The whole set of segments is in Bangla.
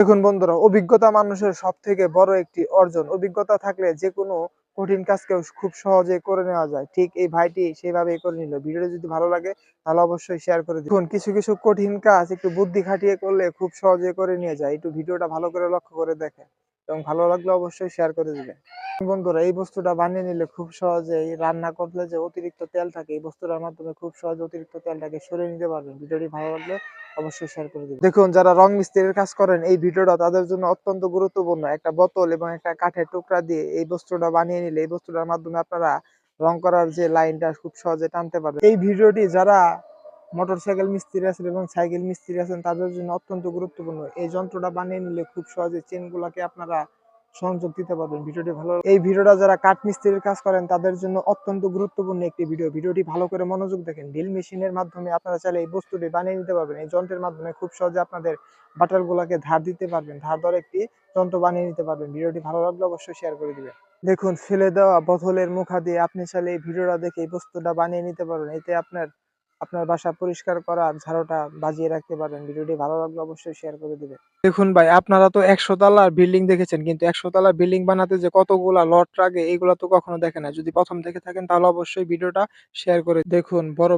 দেখুন বন্ধুরা, অভিজ্ঞতা মানুষের সবথেকে বড় একটি অর্জন। অভিজ্ঞতা থাকলে যেকোনো কঠিন কাজকেও খুব সহজে করে নেওয়া যায়। ঠিক এই ভাইটি সেভাবেই করে নিল। ভিডিওটি যদি ভালো লাগে তাহলে অবশ্যই শেয়ার করে দিন। দেখুন কিছু কঠিন কাজ একটু বুদ্ধি খাটিয়ে করলে খুব সহজে করে নিয়ে যায়। একটু ভিডিওটা ভালো করে লক্ষ্য করে দেখেন এবং ভালো লাগলে অবশ্যই শেয়ার করে দিবেন। বন্ধুরা, এই বস্তুটা বানিয়ে নিলে খুব সহজেই রান্না করলে যে অতিরিক্ত তেল থাকে এই বস্তুটার মাধ্যমে খুব সহজে অতিরিক্ত তেলটাকে সরিয়ে নিতে পারবেন। ভিডিওটি ভালো লাগলে অবশ্যই শেয়ার করে দিবেন। দেখুন যারা রং মিস্ত্রির কাজ করেন এই ভিডিওটা তাদের জন্য অত্যন্ত গুরুত্বপূর্ণ। একটা বোতল এবং একটা কাঠের টুকরা দিয়ে এই বস্তুটা বানিয়ে নিলে এই বস্তুটার মাধ্যমে আপনারা রং করার যে লাইনটা খুব সহজে টানতে পারবেন। এই ভিডিওটি যারা মোটরসাইকেল মিস্ত্রি আছেন এবং সাইকেল মিস্ত্রি আছেন তাদের জন্য অত্যন্ত গুরুত্বপূর্ণ। এই যন্ত্রটা বানিয়ে নিলে খুব সহজে চেন গুলাকে আপনারা সংযোগ দিতে পারবেন। ভিডিওটি ভালো। এই ভিডিওটা যারা কাঠ মিস্ত্রির কাজ করেন তাদের জন্য অত্যন্ত গুরুত্বপূর্ণ একটি ভিডিও। ভিডিওটি ভালো করে মনোযোগ দেখেন। ড্রিল মেশিনের মাধ্যমে আপনারা চাইলে এই বস্তুটি বানিয়ে নিতে পারবেন। এই যন্ত্রের মাধ্যমে খুব সহজে আপনাদের বাটার গুলাকে ধার দিতে পারবেন। ধার ধরে একটি যন্ত্র বানিয়ে নিতে পারবেন। ভিডিওটি ভালো লাগলে অবশ্যই শেয়ার করে দিবেন। দেখুন ফেলে দেওয়া বোতলের মুখা দিয়ে আপনি চাইলে এই ভিডিওটা দেখে এই বস্তুটা বানিয়ে নিতে পারবেন। এতে আপনার বাসা পরিষ্কার করা ঝাড়ুটা বাজিয়ে রাখতে পারবেন। ভিডিওটি ভালো লাগলে অবশ্যই শেয়ার করে দিবেন। দেখুন ভাই, আপনারা তো ১০০ তলার বিল্ডিং দেখেছেন, কিন্তু ১০০ তলার বিল্ডিং বানাতে যে কতগুলা লট লাগে এগুলা তো কখনো দেখেন নাই। যদি প্রথম থেকে থাকেন তাহলে অবশ্যই ভিডিওটা শেয়ার করে দেখুন বড়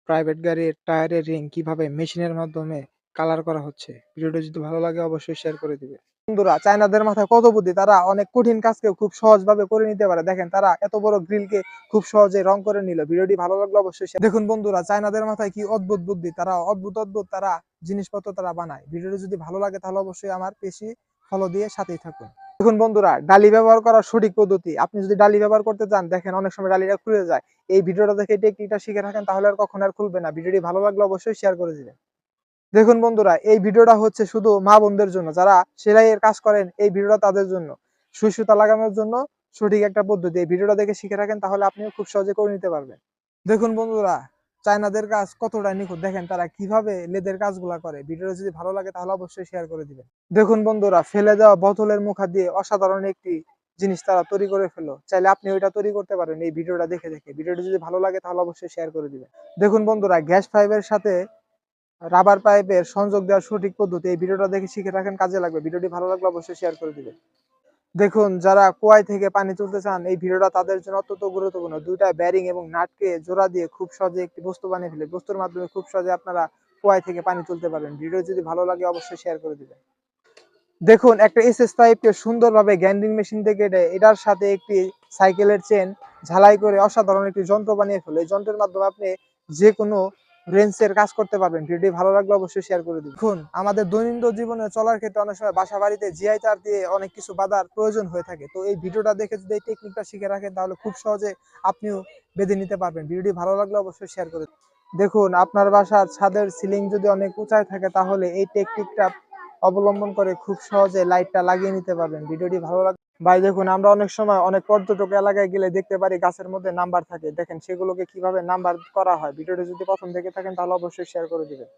প্রাইভেট গাড়ির টায়ারের রিং কিভাবে মেশিনের মাধ্যমে কালার করা হচ্ছে। ভিডিওটা যদি ভালো লাগে অবশ্যই শেয়ার করে দিবেন। বন্ধুরা, চায়নাদের মাথায় কত বুদ্ধি, তারা অনেক কঠিন কাজকে খুব সহজভাবে করে নিতে পারে। দেখেন তারা এত বড় গ্রিলকে খুব সহজে রং করে নিল। ভিডিওটি ভালো লাগলে অবশ্যই দেখুন বন্ধুরা, চায়নাদের মাথায় কি অদ্ভুত বুদ্ধি, তারা অদ্ভুত তারা জিনিসপত্র তারা বানায়। ভিডিওটি যদি ভালো লাগে তাহলে অবশ্যই আমার পেশি ফলো দিয়ে সাথেই থাকুন। দেখুন বন্ধুরা, ডালি ব্যবহার করার সঠিক পদ্ধতি। আপনি যদি ডালি ব্যবহার করতে চান, দেখেন অনেক সময় ডালিটা খুলে যায়। এই ভিডিওটা দেখে টেকনিকটা শিখে থাকেন তাহলে আর কখনো আর খুলবে না। ভিডিওটি ভালো লাগলে অবশ্যই শেয়ার করে দিবেন। দেখুন বন্ধুরা, এই ভিডিওটা হচ্ছে শুধু মা বোনদের জন্য, যারা সেলাইয়ের কাজ করেন এই ভিডিওটা তাদের জন্য। সুই সুতা লাগানোর জন্য সঠিক একটা পদ্ধতি। এই ভিডিওটা দেখে শিখে রাখেন তাহলে আপনিও খুব সহজে করে নিতে পারবেন। দেখুন বন্ধুরা, চায়নাদের কাজ কতটা নিখুঁত, দেখেন তারা কিভাবে লেদের কাজগুলা করে। ভিডিওটা যদি ভালো লাগে তাহলে অবশ্যই শেয়ার করে দিবেন। দেখুন বন্ধুরা, ফেলে দেওয়া বোতলের মুখা দিয়ে অসাধারণ একটি জিনিস তারা তৈরি করে ফেলো। চাইলে আপনি ওইটা তৈরি করতে পারেন এই ভিডিওটা দেখে। ভিডিওটা যদি ভালো লাগে তাহলে অবশ্যই শেয়ার করে দিবেন। দেখুন বন্ধুরা, গ্যাস পাইপের সাথে রাবার পাইপের সংযোগ দেওয়ার সঠিক পদ্ধতি। এই ভিডিওটা দেখে শিখে রাখেন, কাজে লাগবে। ভিডিওটি ভালো লাগলে অবশ্যই শেয়ার করে দিবেন। দেখুন যারা কুয়াই থেকে পানি তুলতে চান এই ভিডিওটা তাদের জন্য অত্যন্ত গুরুত্বপূর্ণ। দুইটা ব্যারিং এবং নাটকে জোড়া দিয়ে খুব সহজে একটি বস্তু বানিয়ে ফেলে। বস্তুর মাধ্যমে খুব সহজে আপনারা কুয়াই থেকে পানি তুলতে পারবেন। ভিডিও যদি ভালো লাগে অবশ্যই শেয়ার করে দিবেন। দেখুন একটা এসএস পাইপকে সুন্দরভাবে গ্রাইন্ডিং মেশিন থেকে এটার সাথে একটি সাইকেলের চেন ঝালাই করে অসাধারণ একটি যন্ত্র বানিয়ে ফেলে। এই যন্ত্রের মাধ্যমে আপনি যে কোনো রেঞ্জের কাজ করতে পারবেন। ভিডিওটি ভালো লাগলে অবশ্যই শেয়ার করে দিন। দেখুন আমাদের দৈনন্দিন জীবনে চলার ক্ষেত্রে অনেক সময় বাসা বাড়িতে জিআই তার দিয়ে অনেক কিছু বাধার প্রয়োজন হয়ে থাকে। তো এই ভিডিওটা দেখে যদি এই টেকনিকটা শিখে রাখেন তাহলে খুব সহজে আপনিও বেঁধে নিতে পারবেন। ভিডিওটি ভালো লাগলে অবশ্যই শেয়ার করে দিন। দেখুন আপনার বাসার ছাদের সিলিং যদি অনেক উঁচায় থাকে তাহলে এই টেকনিকটা অবলম্বন করে খুব সহজে লাইটটা লাগিয়ে নিতে পারবেন। ভিডিওটি ভালো লাগে ভাই। দেখুন আমরা অনেক সময় অনেক পর্যটক এলাকায় গেলে দেখতে পারি গাছের মধ্যে নাম্বার থাকে। দেখেন সেগুলোকে কিভাবে নাম্বার করা হয়। ভিডিওটি যদি পছন্দ থেকে থাকেন তাহলে অবশ্যই শেয়ার করে দিবেন।